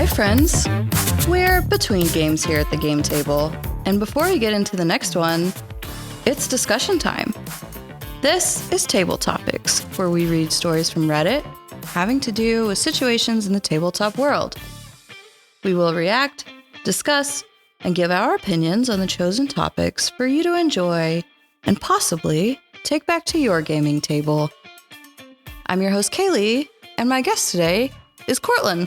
Hi friends, we're between games here at the game table, and before we get into the next one, it's discussion time. This is Table Topics, where we read stories from Reddit having to do with situations in the tabletop world. We will react, discuss, and give our opinions on the chosen topics for you to enjoy and possibly take back to your gaming table. I'm your host, Kalee, and my guest today is Cortlyn.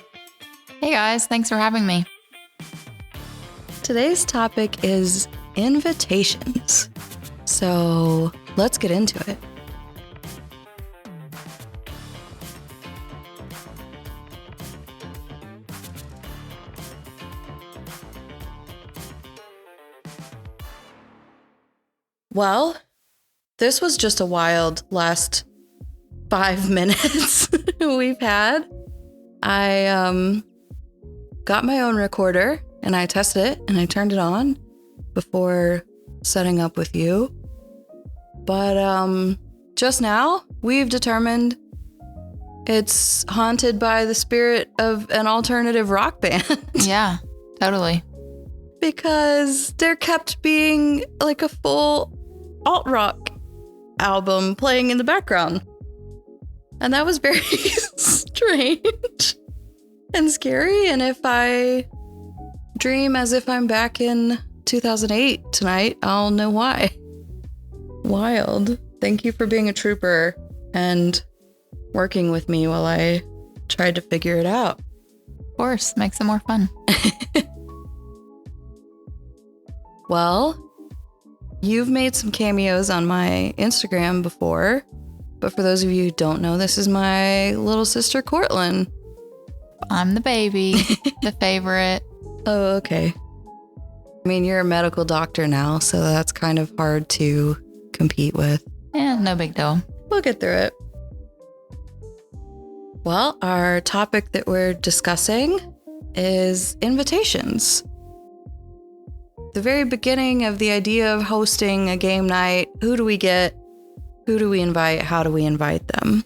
Hey guys, thanks for having me. Today's topic is invitations. So let's get into it. Well, this was just a wild last 5 minutes we've had. I got my own recorder and I tested it and I turned it on before setting up with you. But just now we've determined it's haunted by the spirit of an alternative rock band. Yeah, totally. Because there kept being like a full alt rock album playing in the background. And that was very strange and scary. And if I dream as if I'm back in 2008 tonight, I'll know why. Wild. Thank you for being a trooper and working with me while I tried to figure it out. Of course, makes it more fun. Well, you've made some cameos on my Instagram before, but for those of you who don't know, this is my little sister, Cortlyn. I'm the baby, the favorite. Oh, okay. I mean, you're a medical doctor now, so that's kind of hard to compete with. Yeah, no big deal. We'll get through it. Well, our topic that we're discussing is invitations. The very beginning of the idea of hosting a game night, who do we get? Who do we invite? How do we invite them?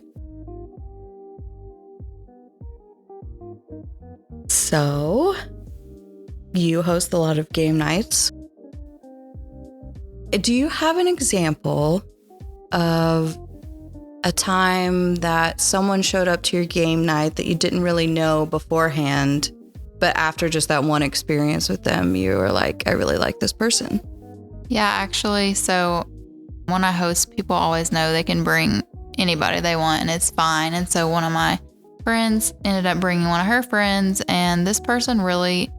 So, you host a lot of game nights. Do you have an example of a time that someone showed up to your game night that you didn't really know beforehand, but after just that one experience with them, you were like, I really like this person? Yeah, actually, so when I host, people always know they can bring anybody they want and it's fine. And so one of my friends ended up bringing one of her friends, and this person really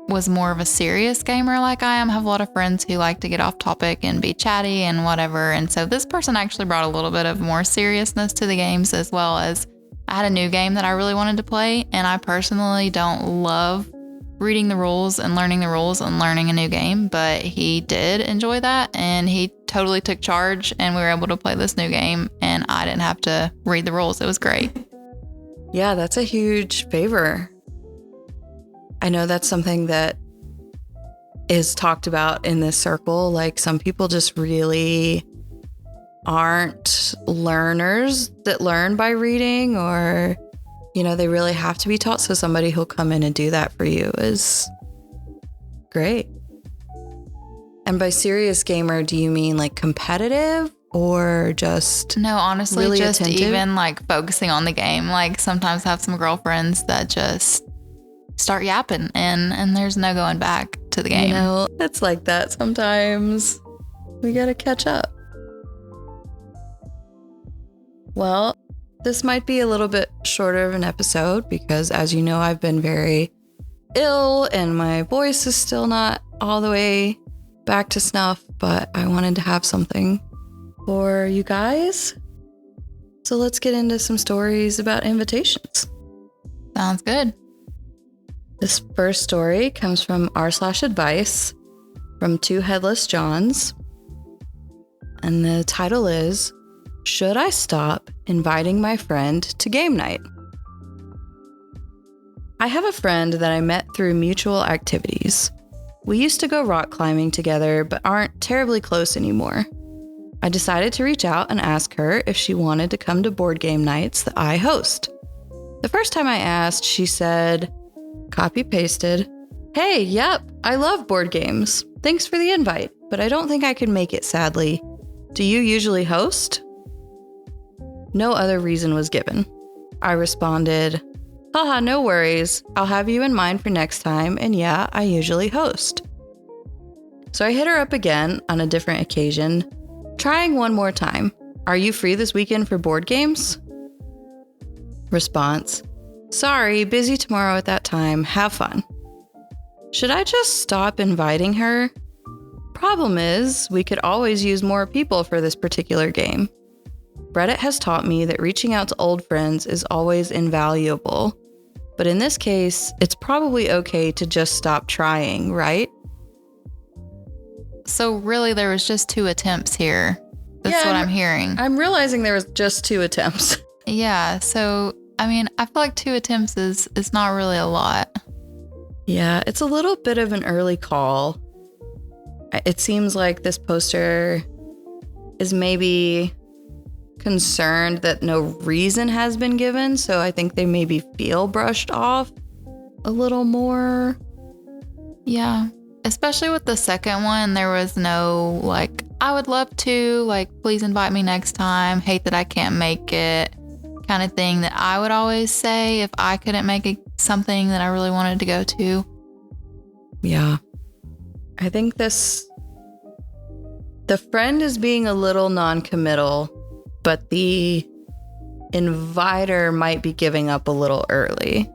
was more of a serious gamer like I am. I have a lot of friends who like to get off topic and be chatty and whatever. And so this person actually brought a little bit of more seriousness to the games, as well as I had a new game that I really wanted to play. And I personally don't love reading the rules and learning a new game, but he did enjoy that and he totally took charge and we were able to play this new game and I didn't have to read the rules. It was great. Yeah, that's a huge favor. I know that's something that is talked about in this circle. Like, some people just really aren't learners that learn by reading, or, you know, they really have to be taught. So somebody who'll come in and do that for you is great. And by serious gamer, do you mean like competitive or just No, honestly, really just attentive? even like focusing on the game. Like, sometimes I have some girlfriends that just start yapping and there's no going back to the game. You know, it's like that sometimes. We gotta catch up. Well, this might be a little bit shorter of an episode because, as you know, I've been very ill and my voice is still not all the way back to snuff, but I wanted to have something for you guys. So let's get into some stories about invitations. Sounds good. This first story comes from r/advice from Two Headless Johns. And the title is, Should I Stop Inviting My Friend to Game Night? I have a friend that I met through mutual activities. We used to go rock climbing together, but aren't terribly close anymore. I decided to reach out and ask her if she wanted to come to board game nights that I host. The first time I asked, she said, copy pasted. Hey, yep, I love board games. Thanks for the invite, but I don't think I can make it, sadly. Do you usually host? No other reason was given. I responded, haha, no worries. I'll have you in mind for next time, and yeah, I usually host. So I hit her up again on a different occasion, trying one more time. Are you free this weekend for board games? Response, sorry, busy tomorrow at that time. Have fun. Should I just stop inviting her? Problem is, we could always use more people for this particular game. Reddit has taught me that reaching out to old friends is always invaluable. But in this case, it's probably okay to just stop trying, right? So really, there was just 2 attempts here. That's what I'm hearing. I'm realizing there was just 2 attempts. Yeah, so, I mean, I feel like 2 attempts is not really a lot. Yeah, it's a little bit of an early call. It seems like this poster is maybe concerned that no reason has been given, so I think they maybe feel brushed off a little more. Yeah, especially with the second one, there was no, like, I would love to, like, please invite me next time, hate that I can't make it, kind of thing that I would always say if I couldn't make something that I really wanted to go to. Yeah. I think the friend is being a little non-committal, but the inviter might be giving up a little early.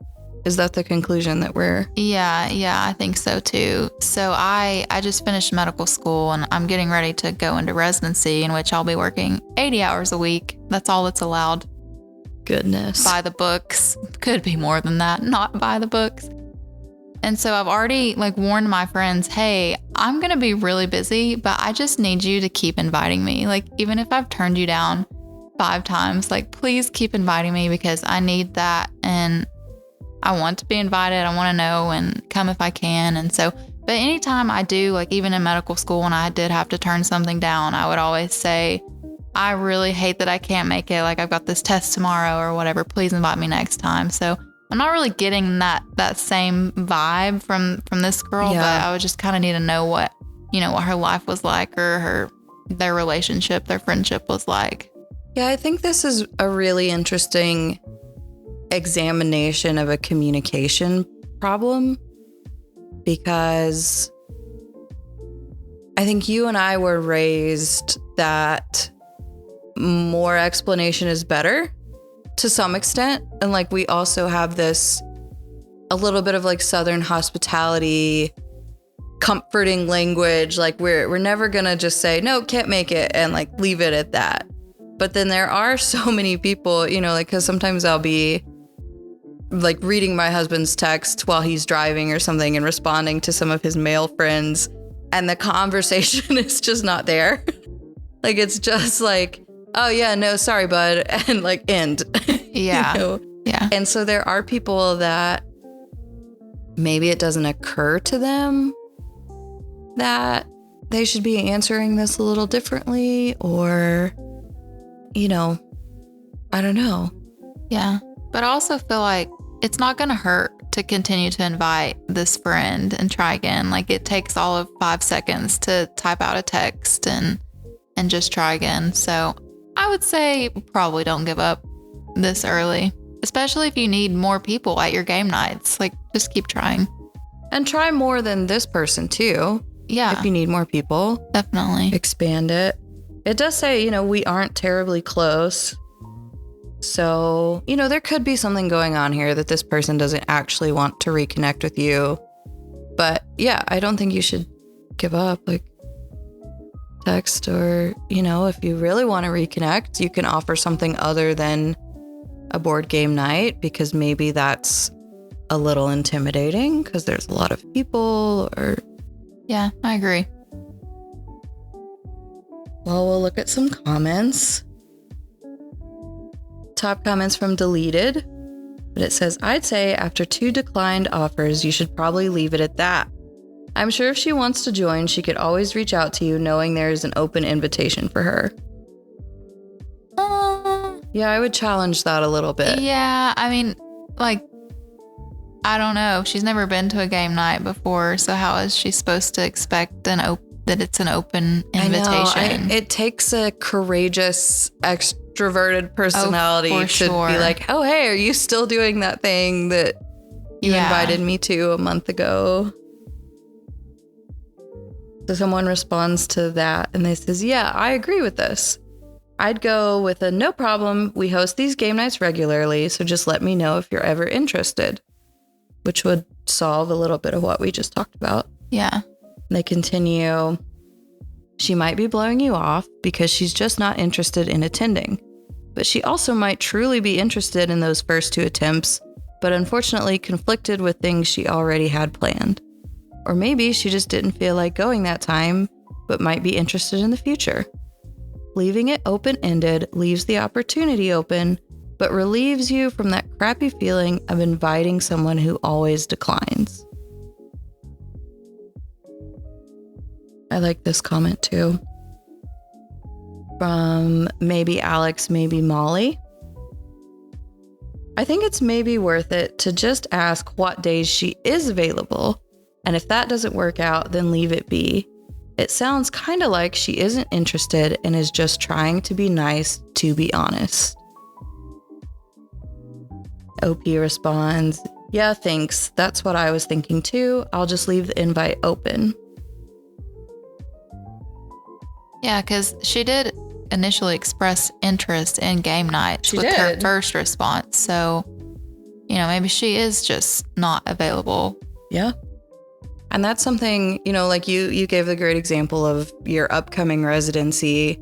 Is that the conclusion that we're... Yeah, I think so too. So I just finished medical school and I'm getting ready to go into residency, in which I'll be working 80 hours a week. That's all that's allowed. Goodness. By the books. Could be more than that, not by the books. And so I've already warned my friends, hey, I'm going to be really busy, but I just need you to keep inviting me. Even if I've turned you down 5 times, please keep inviting me because I need that. And I want to be invited. I want to know and come if I can. And so, but anytime I do, even in medical school, when I did have to turn something down, I would always say, I really hate that I can't make it. I've got this test tomorrow or whatever. Please invite me next time. So I'm not really getting that same vibe from this girl, but I would just kind of need to know what her life was like, or their relationship, their friendship was like. Yeah, I think this is a really interesting examination of a communication problem, because I think you and I were raised that more explanation is better to some extent. And we also have this a little bit of Southern hospitality, comforting language. We're never gonna just say, no, can't make it, and leave it at that. But then there are so many people, because sometimes I'll be reading my husband's text while he's driving or something and responding to some of his male friends, and the conversation is just not there. It's just oh yeah, no, sorry, bud, and end. Yeah. Yeah. And so there are people that maybe it doesn't occur to them that they should be answering this a little differently, or, I don't know. Yeah. But I also feel like it's not going to hurt to continue to invite this friend and try again. It takes all of 5 seconds to type out a text and just try again. So I would say probably don't give up this early, especially if you need more people at your game nights. Just keep trying. And try more than this person too. Yeah. If you need more people. Definitely. Expand it. It does say, we aren't terribly close. So, there could be something going on here that this person doesn't actually want to reconnect with you. But yeah, I don't think you should give up. Text, or, if you really want to reconnect, you can offer something other than a board game night, because maybe that's a little intimidating because there's a lot of people, or... Yeah, I agree. Well, we'll look at some comments. Top comments from Deleted, but it says, I'd say after 2 declined offers, you should probably leave it at that. I'm sure if she wants to join, she could always reach out to you knowing there is an open invitation for her. Yeah, I would challenge that a little bit. Yeah, I mean, I don't know. She's never been to a game night before, so how is she supposed to expect that it's an open invitation? It takes a courageous, extroverted personality to be like, oh, hey, are you still doing that thing that you invited me to a month ago? So someone responds to that and they says, yeah, I agree with this. I'd go with a no problem. We host these game nights regularly, so just let me know if you're ever interested, which would solve a little bit of what we just talked about. Yeah. They continue, she might be blowing you off because she's just not interested in attending, but she also might truly be interested in those first 2 attempts, but unfortunately conflicted with things she already had planned. Or maybe she just didn't feel like going that time, but might be interested in the future. Leaving it open-ended leaves the opportunity open, but relieves you from that crappy feeling of inviting someone who always declines. I like this comment too. From maybe Alex, maybe Molly. I think it's maybe worth it to just ask what days she is available. And if that doesn't work out, then leave it be. It sounds kind of like she isn't interested and is just trying to be nice, to be honest. OP responds, yeah, thanks. That's what I was thinking too. I'll just leave the invite open. Yeah, because she did initially express interest in game nights with her first response. So, maybe she is just not available. Yeah. And that's something, like you gave a great example of your upcoming residency,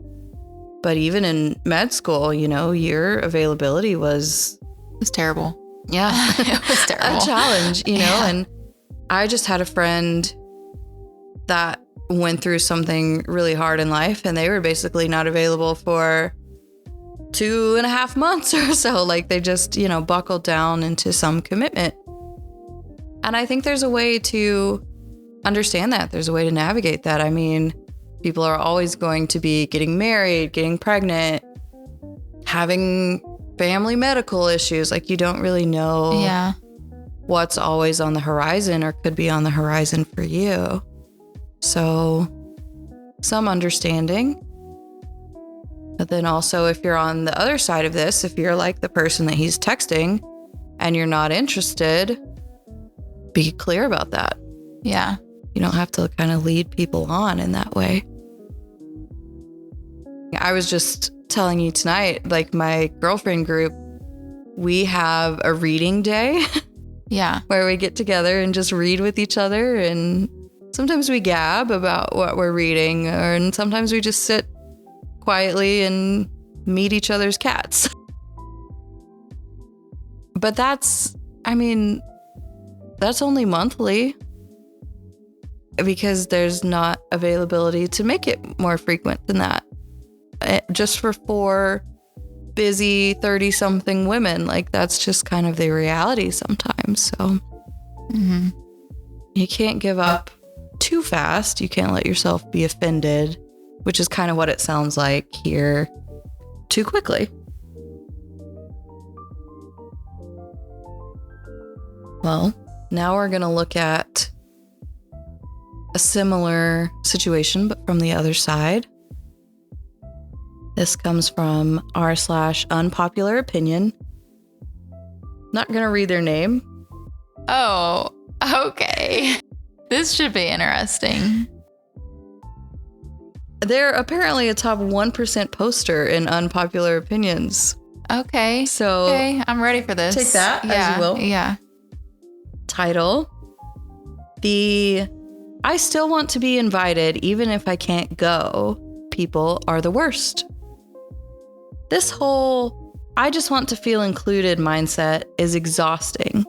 but even in med school, your availability was terrible. Yeah. It was terrible. A challenge, and I just had a friend that went through something really hard in life and they were basically not available for 2.5 months or so. Like they just, buckled down into some commitment. And I think there's a way to understand that. There's a way to navigate that. I mean, people are always going to be getting married, getting pregnant, having family medical issues. Like you don't really know what's always on the horizon or could be on the horizon for you. So some understanding. But then also if you're on the other side of this, if you're like the person that he's texting and you're not interested, be clear about that. Yeah. You don't have to kind of lead people on in that way. I was just telling you tonight, like my girlfriend group, we have a reading day. Yeah. Where we get together and just read with each other. And sometimes we gab about what we're reading, and sometimes we just sit quietly and meet each other's cats. But that's only monthly because there's not availability to make it more frequent than that. Just for 4 busy 30-something women, like that's just kind of the reality sometimes. So you can't give up too fast. You can't let yourself be offended, which is kind of what it sounds like here, too quickly. Well, now we're going to look at a similar situation, but from the other side. This comes from r/unpopular opinion. Not going to read their name. Oh, okay. This should be interesting. They're apparently a top 1% poster in unpopular opinions. Okay. So okay, I'm ready for this. Take that as you will. Yeah. Title: The I still want to be invited even if I can't go. People are the worst. This whole I just want to feel included mindset is exhausting.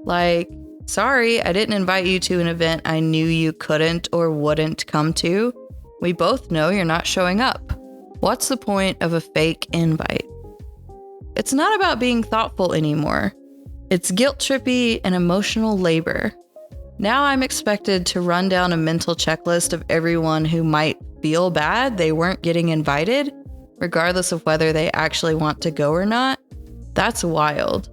Like, sorry, I didn't invite you to an event I knew you couldn't or wouldn't come to. We both know you're not showing up. What's the point of a fake invite? It's not about being thoughtful anymore. It's guilt trippy and emotional labor. Now I'm expected to run down a mental checklist of everyone who might feel bad they weren't getting invited, regardless of whether they actually want to go or not. That's wild.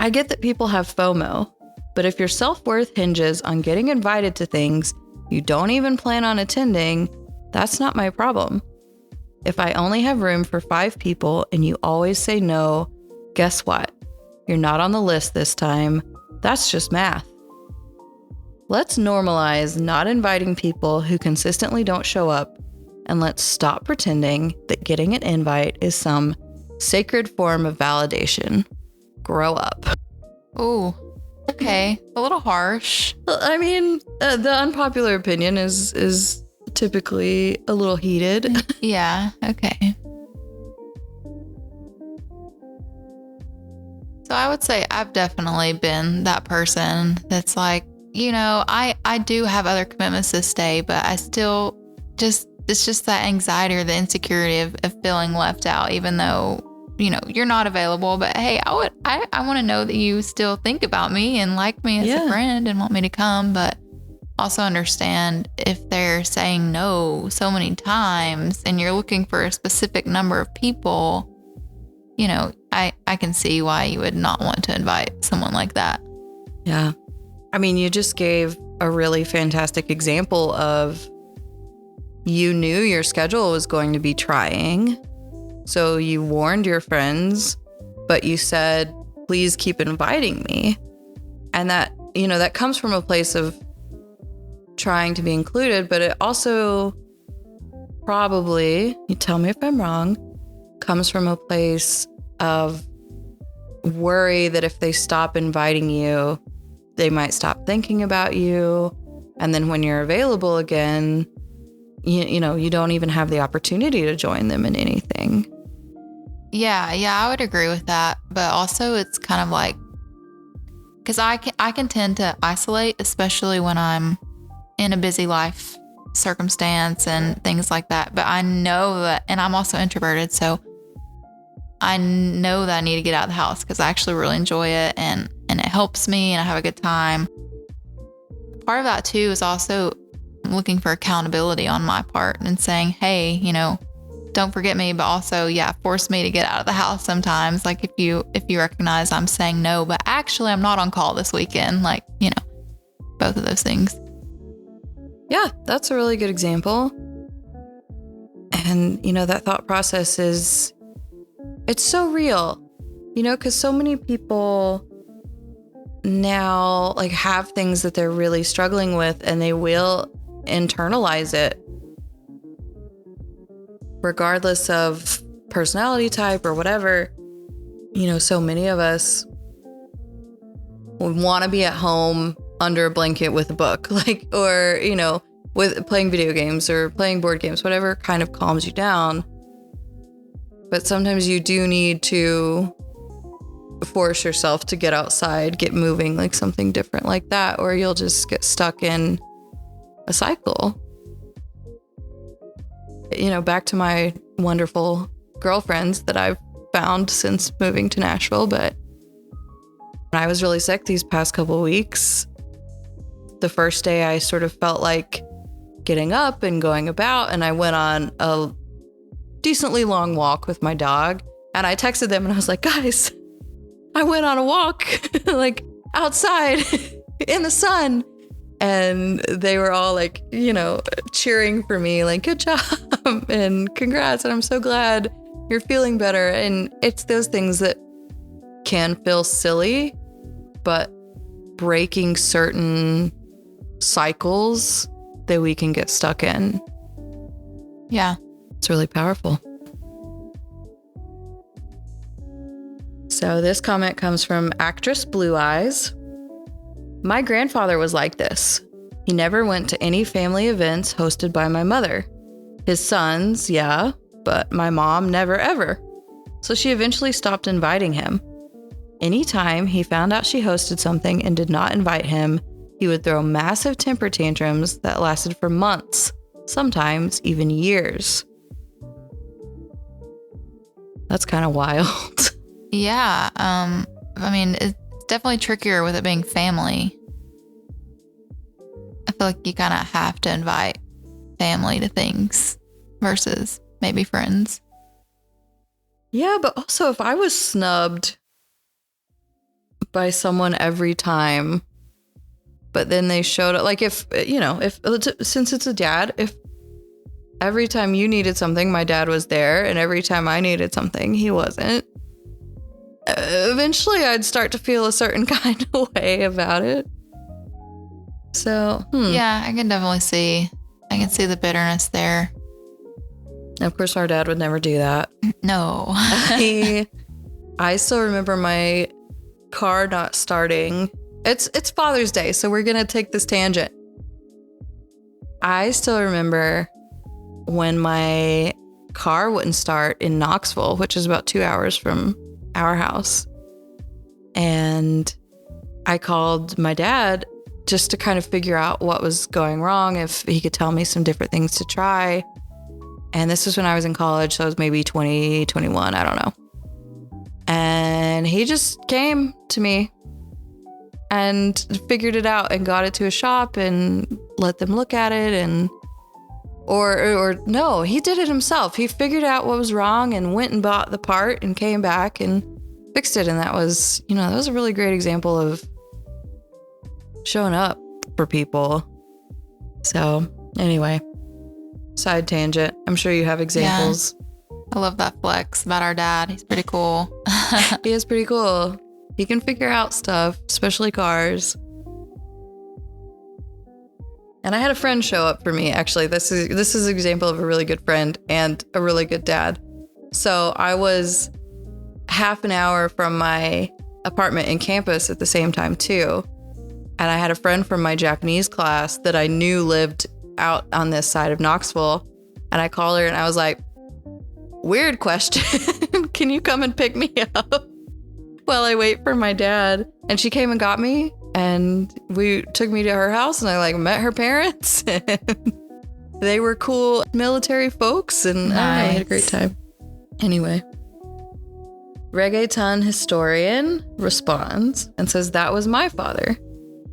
I get that people have FOMO, but if your self-worth hinges on getting invited to things you don't even plan on attending, that's not my problem. If I only have room for 5 people and you always say no, guess what? You're not on the list this time. That's just math. Let's normalize not inviting people who consistently don't show up, and let's stop pretending that getting an invite is some sacred form of validation. Grow up. Ooh, okay. A little harsh. I mean, the unpopular opinion is typically a little heated. Yeah, okay. So I would say I've definitely been that person that's like, I do have other commitments this day, but I still it's just that anxiety or the insecurity of feeling left out, even though, you're not available. But hey, I want to know that you still think about me and like me as a friend and want me to come, but also understand if they're saying no so many times and you're looking for a specific number of people, I can see why you would not want to invite someone like that. Yeah. I mean, you just gave a really fantastic example of you knew your schedule was going to be trying. So you warned your friends, but you said, please keep inviting me. And that, that comes from a place of trying to be included, but it also probably, you tell me if I'm wrong, comes from a place of worry that if they stop inviting you, they might stop thinking about you. And then when you're available again, you don't even have the opportunity to join them in anything. Yeah, I would agree with that. But also it's kind of like, because I can tend to isolate, especially when I'm in a busy life circumstance and things like that. But I know that, and I'm also introverted, so I know that I need to get out of the house because I actually really enjoy it and it helps me and I have a good time. Part of that too is also looking for accountability on my part and saying, hey, don't forget me, but also, force me to get out of the house sometimes. Like if you recognize I'm saying no, but actually I'm not on call this weekend, both of those things. Yeah, that's a really good example. And, that thought process it's so real, because so many people now have things that they're really struggling with and they will internalize it regardless of personality type or whatever. So many of us would want to be at home under a blanket with a book, or, with playing video games or playing board games, whatever kind of calms you down. But sometimes you do need to force yourself to get outside, get moving, something different like that, or you'll just get stuck in a cycle. Back to my wonderful girlfriends that I've found since moving to Nashville. But when I was really sick these past couple of weeks, the first day I sort of felt like getting up and going about, and I went on a decently long walk with my dog, and I texted them and I was like, guys, I went on a walk outside in the sun. And they were all cheering for me, good job and congrats. And I'm so glad you're feeling better. And it's those things that can feel silly, but breaking certain cycles that we can get stuck in. Yeah. It's really powerful. So this comment comes from actress Blue Eyes. My grandfather was like this. He never went to any family events hosted by my mother. His sons, yeah, but my mom never ever. So she eventually stopped inviting him. Anytime he found out she hosted something and did not invite him, he would throw massive temper tantrums that lasted for months, sometimes even years. That's kind of wild. Yeah. It's definitely trickier with it being family. I feel like you kind of have to invite family to things versus maybe friends. Yeah, but also if I was snubbed by someone every time, but then they showed up. Like if since it's a dad, if every time you needed something, my dad was there, and every time I needed something, he wasn't. Eventually, I'd start to feel a certain kind of way about it. So, Yeah, I can definitely see. I can see the bitterness there. Of course, our dad would never do that. No. I still remember my car not starting. It's Father's Day, so we're gonna take this tangent. I still remember when my car wouldn't start in Knoxville, which is about 2 hours from our house. And I called my dad just to kind of figure out what was going wrong, if he could tell me some different things to try. And this was when I was in college, so I was maybe 20, 21, I don't know. And he just came to me and figured it out and got it to a shop and let them look at it. And or no, he did it himself. He figured out what was wrong and went and bought the part and came back and fixed it. And that was a really great example of showing up for people. So anyway, side tangent. I'm sure you have examples. Yeah. I love that flex about our dad. He's pretty cool. He is pretty cool. He can figure out stuff, especially cars. And I had a friend show up for me. Actually, this is an example of a really good friend and a really good dad. So I was half an hour from my apartment in campus at the same time too. And I had a friend from my Japanese class that I knew lived out on this side of Knoxville. And I called her and I was like, weird question. Can you come and pick me up while I wait for my dad? And she came and got me and took me to her house and I met her parents. And they were cool military folks and nice. I don't know, I had a great time. Anyway, Reggaeton Historian responds and says, that was my father.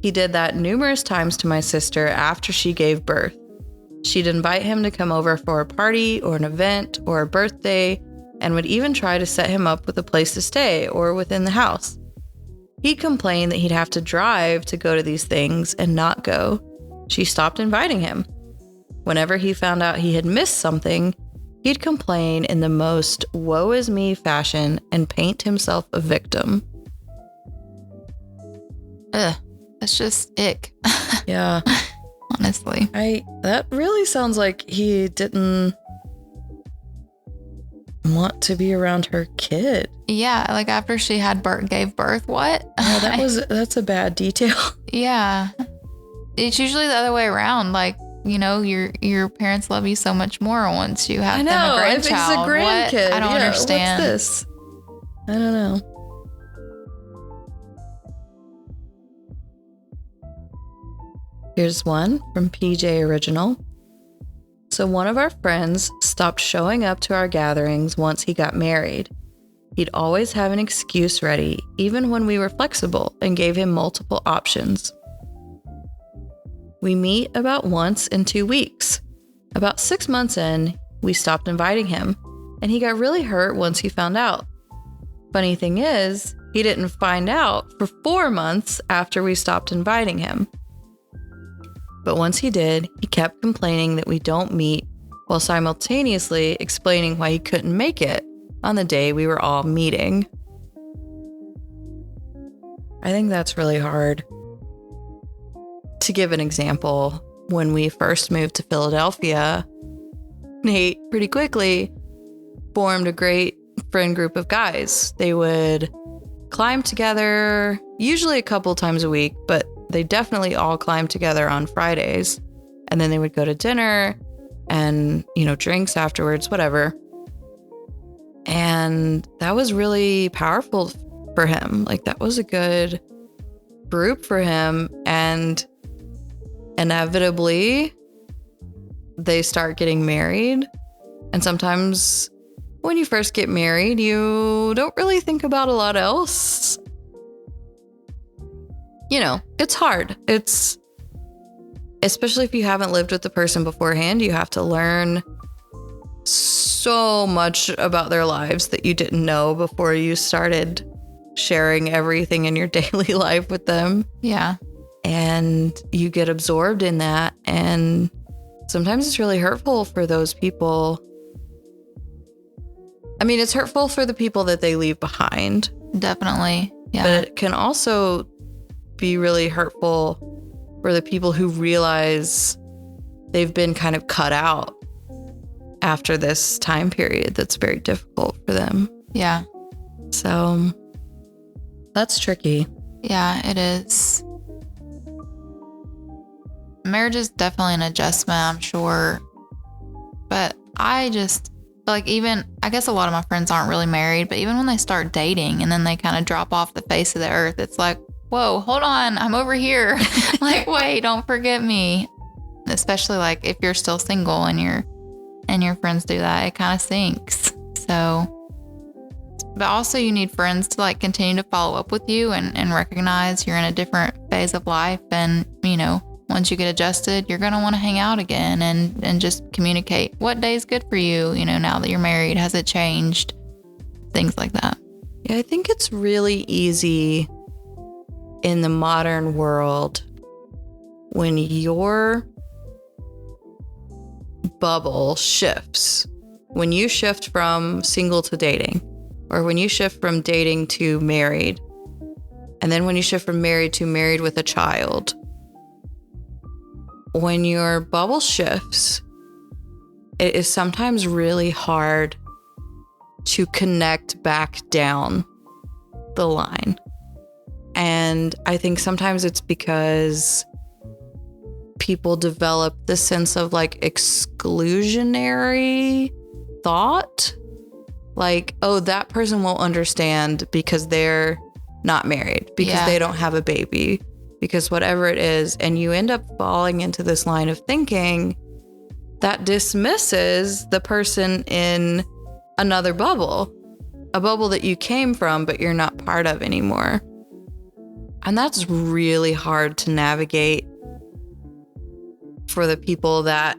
He did that numerous times to my sister after she gave birth. She'd invite him to come over for a party or an event or a birthday and would even try to set him up with a place to stay or within the house. He'd complain that he'd have to drive to go to these things and not go. She stopped inviting him. Whenever he found out he had missed something, he'd complain in the most woe is me fashion and paint himself a victim. Ugh, that's just ick. Yeah. Honestly. That really sounds like he didn't want to be around her kid. Yeah, like after she gave birth, what? Yeah, that's a bad detail. Yeah. It's usually the other way around. Like, your parents love you so much more once you have them a grandchild. If it's a grandkid. What? I don't understand. What's this? I don't know. Here's one from PJ Original. So one of our friends stopped showing up to our gatherings once he got married. He'd always have an excuse ready, even when we were flexible and gave him multiple options. We meet about once in 2 weeks. About 6 months in, we stopped inviting him, and he got really hurt once he found out. Funny thing is, he didn't find out for 4 months after we stopped inviting him. But once he did, he kept complaining that we don't meet while simultaneously explaining why he couldn't make it on the day we were all meeting. I think that's really hard. To give an example, when we first moved to Philadelphia, Nate pretty quickly formed a great friend group of guys. They would climb together, usually a couple times a week, but they definitely all climbed together on Fridays. And then they would go to dinner and, drinks afterwards, whatever. And that was really powerful for him. Like, that was a good group for him. And inevitably, they start getting married. And sometimes when you first get married, you don't really think about a lot else. It's hard. It's, especially if you haven't lived with the person beforehand, you have to learn so much about their lives that you didn't know before you started sharing everything in your daily life with them. Yeah. And you get absorbed in that. And sometimes it's really hurtful for those people. I mean, it's hurtful for the people that they leave behind. Definitely. Yeah. But it can also be really hurtful for the people who realize they've been kind of cut out after this time period that's very difficult for them. Yeah. So that's tricky. Yeah, it is. Marriage is definitely an adjustment, I'm sure. But I just like, even, I guess a lot of my friends aren't really married, but even when they start dating and then they kind of drop off the face of the earth, it's like, whoa, hold on, I'm over here. Like, wait, don't forget me. Especially like if you're still single and your friends do that, it kind of sinks. So, but also you need friends to like continue to follow up with you and recognize you're in a different phase of life. And, you know, once you get adjusted, you're going to want to hang out again and just communicate what day is good for you. You know, now that you're married, has it changed? Things like that. Yeah, I think it's really easy in the modern world when your bubble shifts, when you shift from single to dating, or when you shift from dating to married, and then when you shift from married to married with a child. When your bubble shifts, it is sometimes really hard to connect back down the line. And I think sometimes it's because people develop this sense of like exclusionary thought. Like, oh, that person won't understand because they're not married, because they don't have a baby, because whatever it is. And you end up falling into this line of thinking that dismisses the person in another bubble, a bubble that you came from, but you're not part of anymore. And that's really hard to navigate for the people that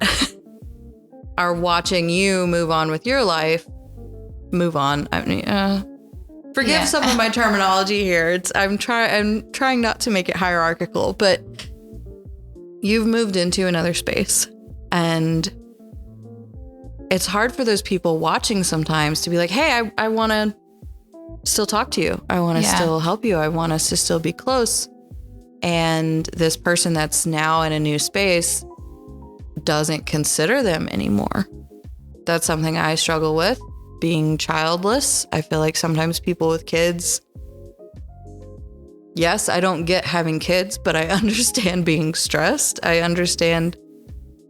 are watching you move on with your life. Move on. I mean, forgive some of my terminology here. I'm trying not to make it hierarchical, but you've moved into another space, and it's hard for those people watching sometimes to be like, hey, I want to still talk to you. I want to still help you. I want us to still be close. And this person that's now in a new space doesn't consider them anymore. That's something I struggle with, being childless. I feel like sometimes people with kids, yes, I don't get having kids, but I understand being stressed. I understand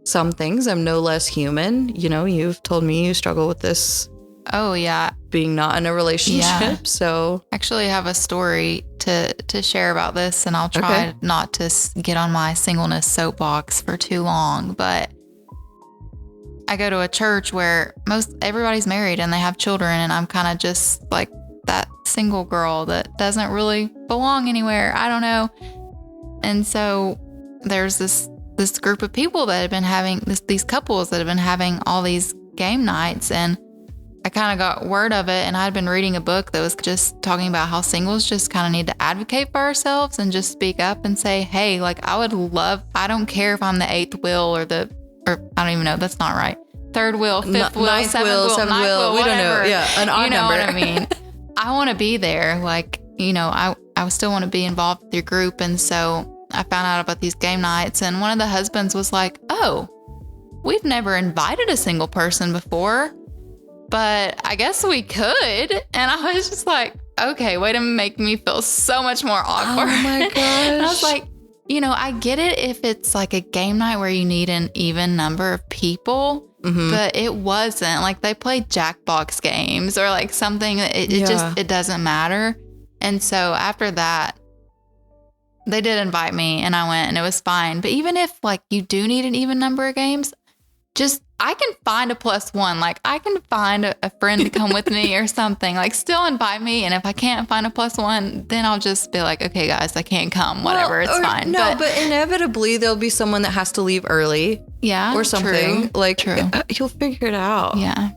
some things. I'm no less human. You know, you've told me you struggle with this. Oh, yeah. Being not in a relationship. Yeah. So actually, I have a story to share about this, and I'll try not to get on my singleness soapbox for too long. But I go to a church where everybody's married and they have children, and I'm kind of just like that single girl that doesn't really belong anywhere. I don't know. And so there's this group of people that have been having these couples that have been having all these game nights, and I kind of got word of it, and I'd been reading a book that was just talking about how singles just kind of need to advocate for ourselves and just speak up and say, hey, like I don't care if I'm the eighth wheel or I don't even know, that's not right. Third wheel, fifth wheel, ninth seventh wheel, we whatever. don't know. Yeah, an odd number. You know number. what I mean? I want to be there. Like, you know, I still want to be involved with your group. And so I found out about these game nights, and one of the husbands was like, oh, we've never invited a single person before, but I guess we could. And I was just like, okay, way to make me feel so much more awkward. Oh my gosh. And I was like, you know, I get it if it's like a game night where you need an even number of people, but it wasn't. Like they played Jackbox games or like something. It doesn't matter. And so after that, they did invite me and I went, and it was fine. But even if like you do need an even number of games, I can find a plus one. Like I can find a friend to come with me or something. Like still invite me. And if I can't find a plus one, then I'll just be like, okay, guys, I can't come. Whatever, it's fine. No, but inevitably there'll be someone that has to leave early. Yeah. Or something. True. You'll figure it out. Yeah.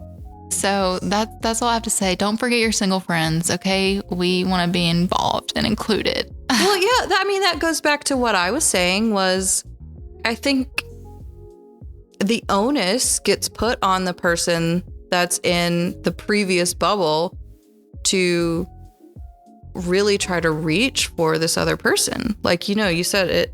So that's all I have to say. Don't forget your single friends, okay? We want to be involved and included. Well, yeah, that goes back to what I was saying was I think the onus gets put on the person that's in the previous bubble to really try to reach for this other person. Like, you said it,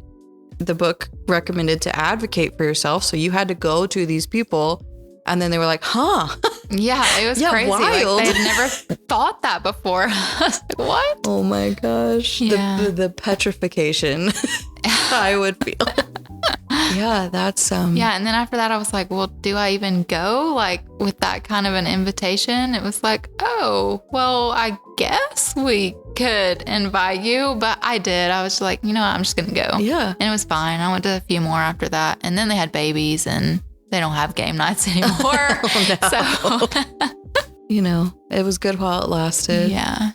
the book recommended to advocate for yourself. So you had to go to these people and then they were like, huh? Yeah, it was crazy. Wild. Like, they'd never thought that before. I was like, what? Oh my gosh. Yeah. The petrification I would feel. Yeah, that's Yeah, and then after that I was like, well, do I even go like with that kind of an invitation? It was like, oh, well, I guess we could invite you, but I did. I was like, I'm just gonna go. Yeah. And it was fine. I went to a few more after that, and then they had babies and they don't have game nights anymore. Oh, no. So it was good while it lasted. Yeah.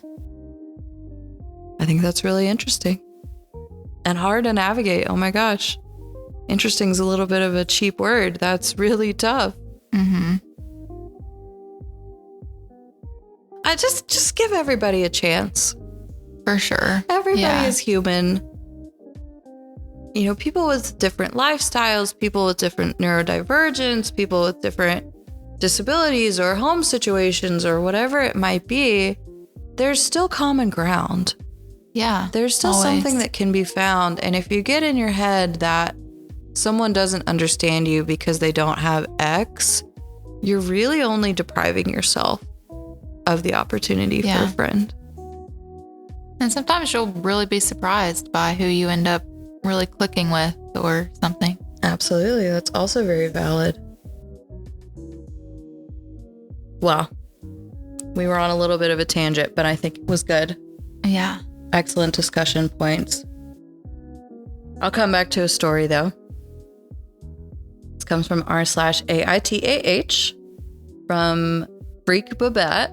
I think that's really interesting and hard to navigate. Oh my gosh. Interesting is a little bit of a cheap word. That's really tough. Mm-hmm. I just give everybody a chance. For sure. Everybody is human. People with different lifestyles, people with different neurodivergence, people with different disabilities or home situations or whatever it might be, there's still common ground. Yeah. There's still something that can be found. And if you get in your head that someone doesn't understand you because they don't have X, you're really only depriving yourself of the opportunity for a friend. And sometimes you'll really be surprised by who you end up really clicking with or something. Absolutely. That's also very valid. Well, we were on a little bit of a tangent, but I think it was good. Yeah. Excellent discussion points. I'll come back to a story though. This comes from r/AITAH from Freak Babette.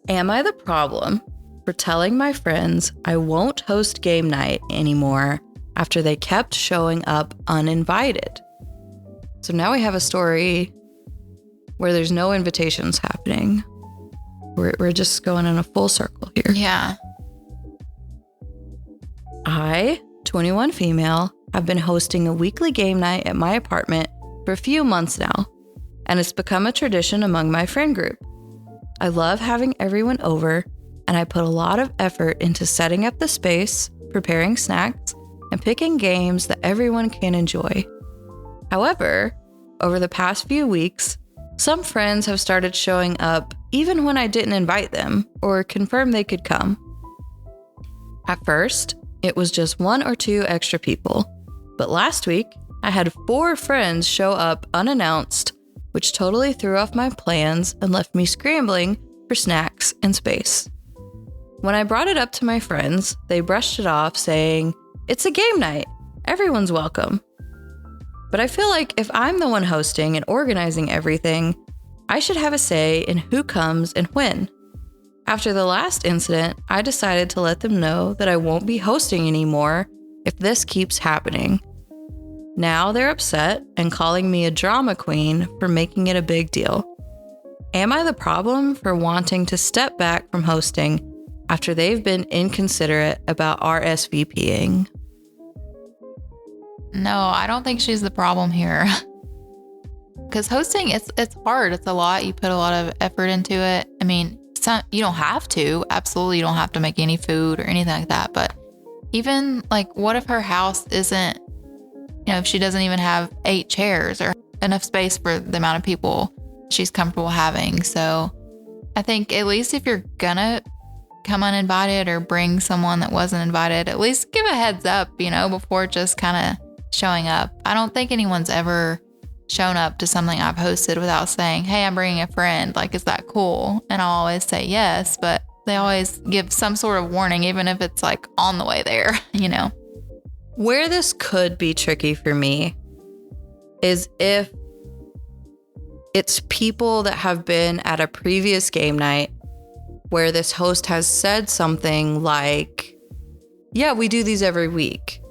Am I the problem for telling my friends I won't host game night anymore after they kept showing up uninvited? So now we have a story where there's no invitations happening. We're just going in a full circle here. Yeah. I, 21 female, have been hosting a weekly game night at my apartment for a few months now, and it's become a tradition among my friend group. I love having everyone over, and I put a lot of effort into setting up the space, preparing snacks, and picking games that everyone can enjoy. However, over the past few weeks, some friends have started showing up even when I didn't invite them or confirm they could come. At first, it was just 1 or 2 extra people, but last week, I had 4 friends show up unannounced, which totally threw off my plans and left me scrambling for snacks and space. When I brought it up to my friends, they brushed it off, saying, "It's a game night. Everyone's welcome." But I feel like if I'm the one hosting and organizing everything, I should have a say in who comes and when. After the last incident, I decided to let them know that I won't be hosting anymore if this keeps happening. Now they're upset and calling me a drama queen for making it a big deal. Am I the problem for wanting to step back from hosting after they've been inconsiderate about RSVPing? No, I don't think she's the problem here. Because hosting, it's hard. It's a lot. You put a lot of effort into it. I mean, you don't have to. Absolutely, you don't have to make any food or anything like that. But even like, what if her house isn't, if she doesn't even have 8 chairs or enough space for the amount of people she's comfortable having? So I think at least if you're gonna come uninvited or bring someone that wasn't invited, at least give a heads up, before just kind of showing up. I don't think anyone's ever shown up to something I've hosted without saying, "Hey, I'm bringing a friend. Like, is that cool?" And I'll always say yes, but they always give some sort of warning, even if it's like on the way there, Where this could be tricky for me is if it's people that have been at a previous game night where this host has said something like, "Yeah, we do these every week,"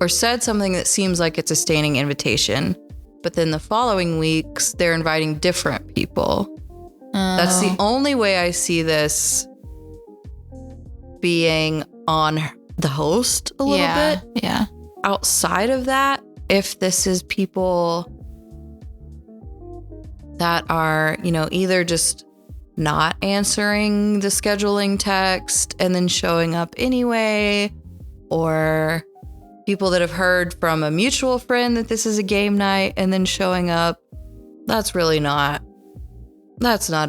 or said something that seems like it's a standing invitation. but then the following weeks they're inviting different people. That's the only way I see this being on the host a little bit. Yeah. Outside of that, if this is people that are, either just not answering the scheduling text and then showing up anyway, or people that have heard from a mutual friend that this is a game night and then showing up, that's not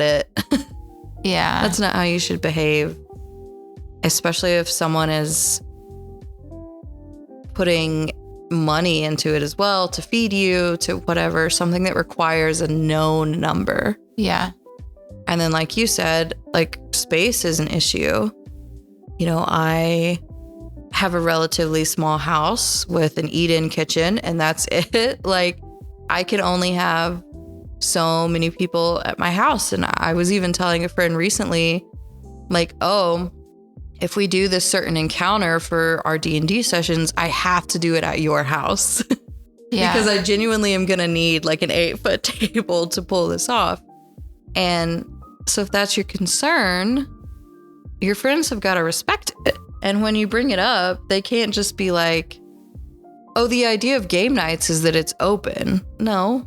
it. Yeah. That's not how you should behave, especially if someone is putting money into it as well to feed you, to whatever, something that requires a known number. Yeah. And then, like you said, like, space is an issue. I have a relatively small house with an eat-in kitchen, and that's it. Like, I can only have so many people at my house. And I was even telling a friend recently, like, if we do this certain encounter for our D&D sessions, I have to do it at your house. Yeah. Because I genuinely am going to need like an 8-foot table to pull this off. And so if that's your concern, your friends have got to respect it. And when you bring it up, they can't just be like, oh, the idea of game nights is that it's open. No,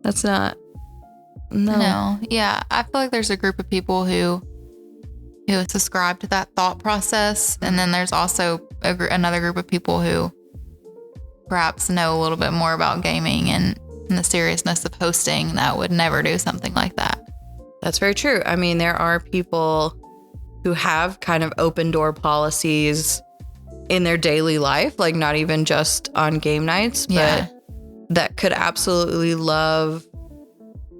that's not. No. Yeah. I feel like there's a group of people who subscribe to that thought process. And then there's also another group of people who perhaps know a little bit more about gaming and the seriousness of hosting that would never do something like that. That's very true. I mean, there are people who have kind of open door policies in their daily life, like not even just on game nights, but that could absolutely love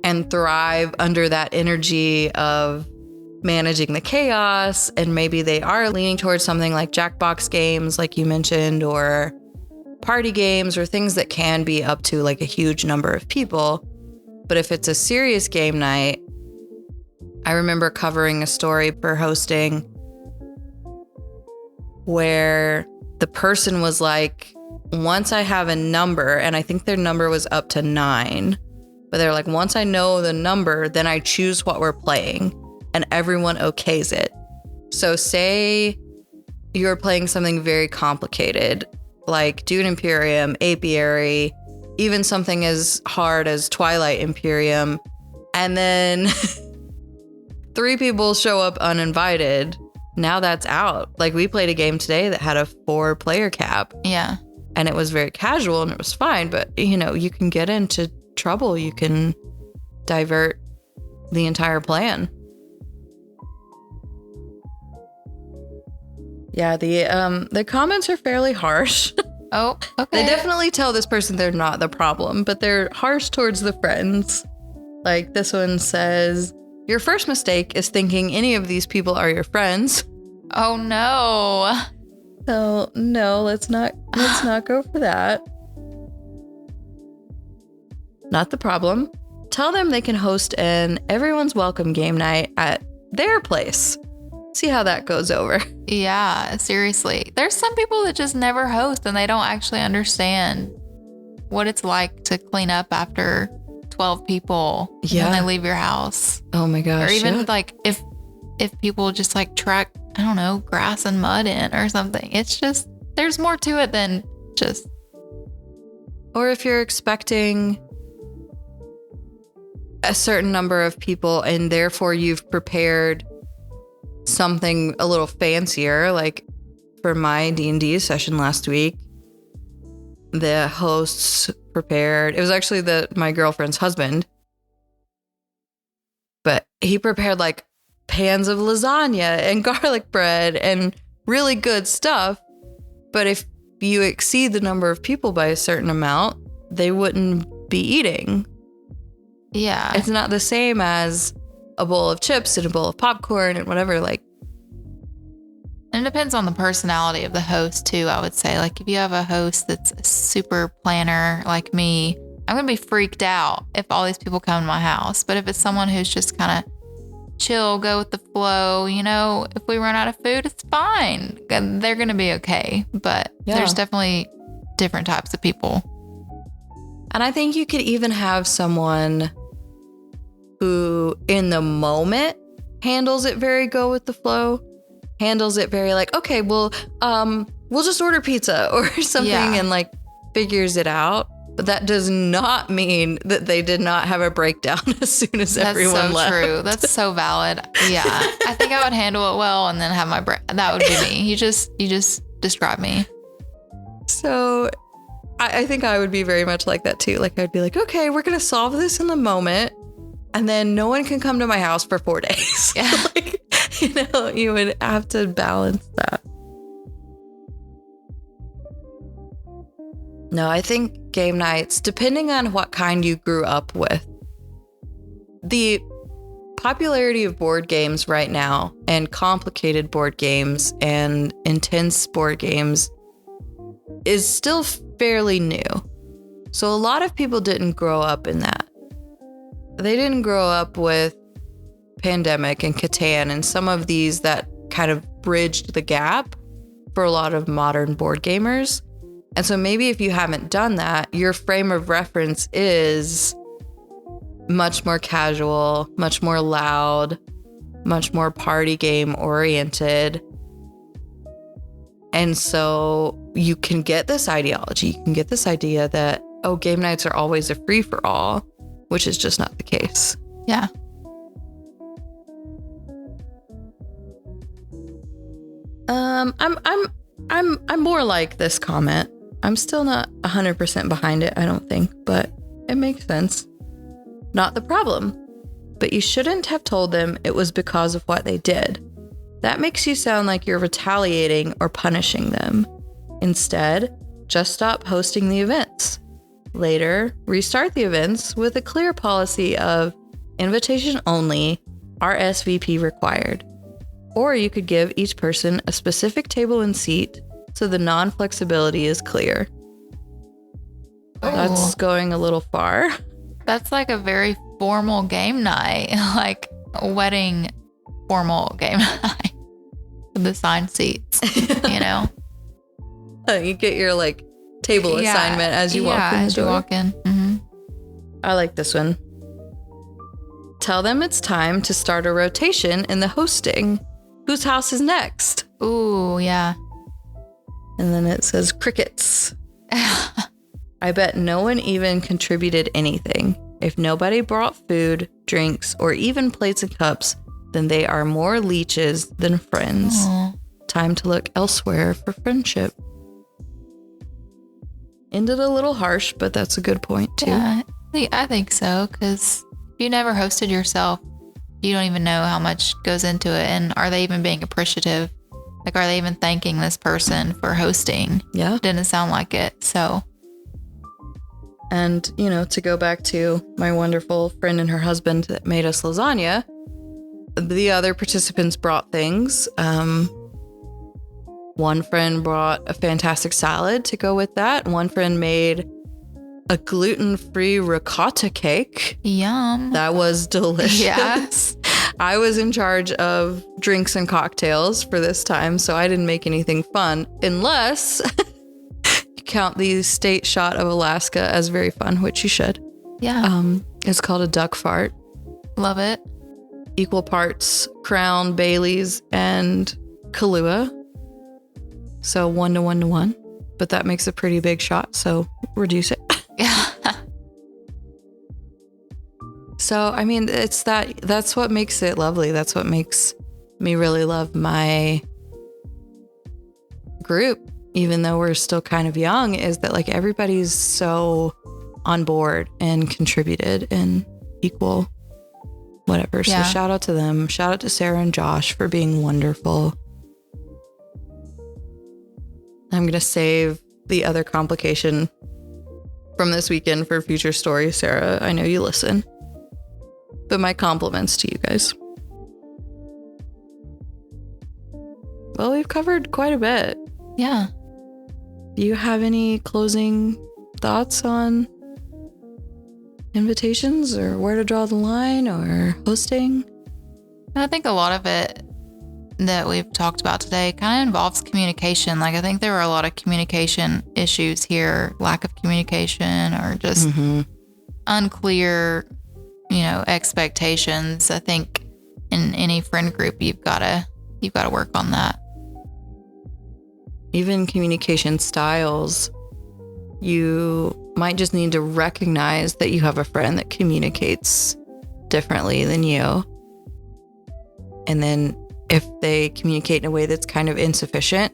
and thrive under that energy of managing the chaos. And maybe they are leaning towards something like Jackbox games, like you mentioned, or party games, or things that can be up to like a huge number of people. But if it's a serious game night, I remember covering a story for hosting where the person was like, once I have a number, and I think their number was up to 9, but they're like, once I know the number, then I choose what we're playing, and everyone okays it. So say you're playing something very complicated, like Dune Imperium, Apiary, even something as hard as Twilight Imperium, and then 3 people show up uninvited. Now that's out. Like, we played a game today that had a 4-player cap. Yeah. And it was very casual and it was fine, but you can get into trouble. You can divert the entire plan. Yeah, the comments are fairly harsh. Oh, okay. They definitely tell this person they're not the problem, but they're harsh towards the friends. Like, this one says, your first mistake is thinking any of these people are your friends. Oh no. So no, let's not go for that. Not the problem. Tell them they can host an everyone's welcome game night at their place. See how that goes over. Yeah, seriously. There's some people that just never host and they don't actually understand what it's like to clean up after 12 people when they leave your house. Oh my gosh. Or even like if people just like track, I don't know, grass and mud in or something. It's just, there's more to it than just. Or if you're expecting a certain number of people and therefore you've prepared something a little fancier, like for my D&D session last week, the hosts prepared, it was actually my girlfriend's husband, but he prepared like pans of lasagna and garlic bread and really good stuff. But if you exceed the number of people by a certain amount, they wouldn't be eating. Yeah. It's not the same as a bowl of chips and a bowl of popcorn and whatever. Like, and it depends on the personality of the host too, I would say. Like, if you have a host that's a super planner like me, I'm going to be freaked out if all these people come to my house. But if it's someone who's just kind of chill, go with the flow, if we run out of food, it's fine. They're going to be okay. But there's definitely different types of people. And I think you could even have someone who in the moment handles it very go with the flow, handles it very like, okay, well, we'll just order pizza or something and like figures it out. But that does not mean that they did not have a breakdown as soon as everyone left. That's so true. That's so valid. Yeah. I think I would handle it well and then have my that would be me. You just describe me. So I think I would be very much like that too. Like I'd be like, okay, we're going to solve this in the moment. And then no one can come to my house for 4 days. Yeah. Like, you would have to balance that. No, I think game nights, depending on what kind you grew up with, the popularity of board games right now and complicated board games and intense board games is still fairly new. So a lot of people didn't grow up in that. They didn't grow up with Pandemic and Catan and some of these that kind of bridged the gap for a lot of modern board gamers. And so maybe if you haven't done that, your frame of reference is much more casual, much more loud, much more party game oriented. And so you can get this ideology, you can get this idea that, oh, game nights are always a free for all, which is just not the case. Yeah. I'm more like this comment. I'm still not 100% behind it, I don't think, but it makes sense. Not the problem, but you shouldn't have told them it was because of what they did. That makes you sound like you're retaliating or punishing them. Instead, just stop hosting the events. Later, restart the events with a clear policy of invitation only, RSVP required. Or you could give each person a specific table and seat so the non-flexibility is clear. Oh. That's going a little far. That's like a very formal game night, like a wedding formal game night with assigned seats, you know? You get your like table assignment as you walk in the door. You walk in. Mm-hmm. I like this one. Tell them it's time to start a rotation in the hosting. Whose house is next? Ooh, yeah. And then it says crickets. I bet no one even contributed anything. If nobody brought food, drinks, or even plates and cups, then they are more leeches than friends. Aww. Time to look elsewhere for friendship. Ended a little harsh, but that's a good point too. Yeah, I think so, because if you never hosted yourself, you don't even know how much goes into it. And are they even being appreciative? Like, are they even thanking this person for hosting? Yeah. Didn't sound like it. So. And, to go back to my wonderful friend and her husband that made us lasagna, the other participants brought things. One friend brought a fantastic salad to go with that. One friend made a gluten-free ricotta cake. Yum. That was delicious. Yes. I was in charge of drinks and cocktails for this time, so I didn't make anything fun, unless you count the state shot of Alaska as very fun, which you should. Yeah. It's called a duck fart. Love it. Equal parts Crown, Bailey's, and Kahlua. So 1 to 1 to 1. But that makes a pretty big shot, so reduce it. Yeah. So, I mean, that's what makes it lovely. That's what makes me really love my group, even though we're still kind of young, is that like everybody's so on board and contributed and equal, whatever. Yeah. So shout out to them. Shout out to Sarah and Josh for being wonderful. I'm going to save the other complication from this weekend for future stories, Sarah. I know you listen. But my compliments to you guys. Well, we've covered quite a bit. Yeah. Do you have any closing thoughts on invitations or where to draw the line or hosting? I think a lot of it that we've talked about today kind of involves communication. Like, I think there were a lot of communication issues here, lack of communication or just unclear, expectations. I think in any friend group, you've got to work on that. Even communication styles, you might just need to recognize that you have a friend that communicates differently than you. And then if they communicate in a way that's kind of insufficient,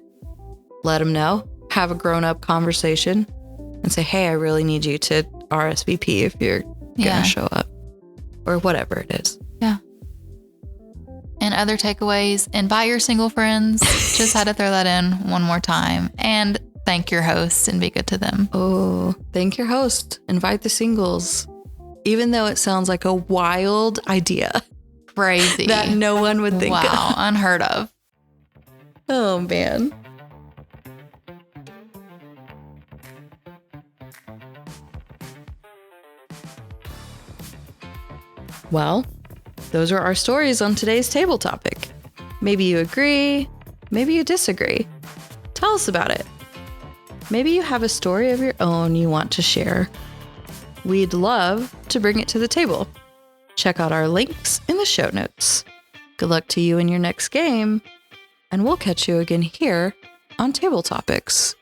let them know. Have a grown-up conversation and say, hey, I really need you to RSVP if you're going to show up. Or whatever it is. Yeah. And other takeaways, invite your single friends. Just had to throw that in one more time. And thank your hosts and be good to them. Oh, thank your host. Invite the singles. Even though it sounds like a wild idea. Crazy. That no one would think of. Wow, unheard of. Oh, man. Well, those are our stories on today's table topic. Maybe you agree, maybe you disagree. Tell us about it. Maybe you have a story of your own you want to share. We'd love to bring it to the table. Check out our links in the show notes. Good luck to you in your next game, and we'll catch you again here on Table Topics.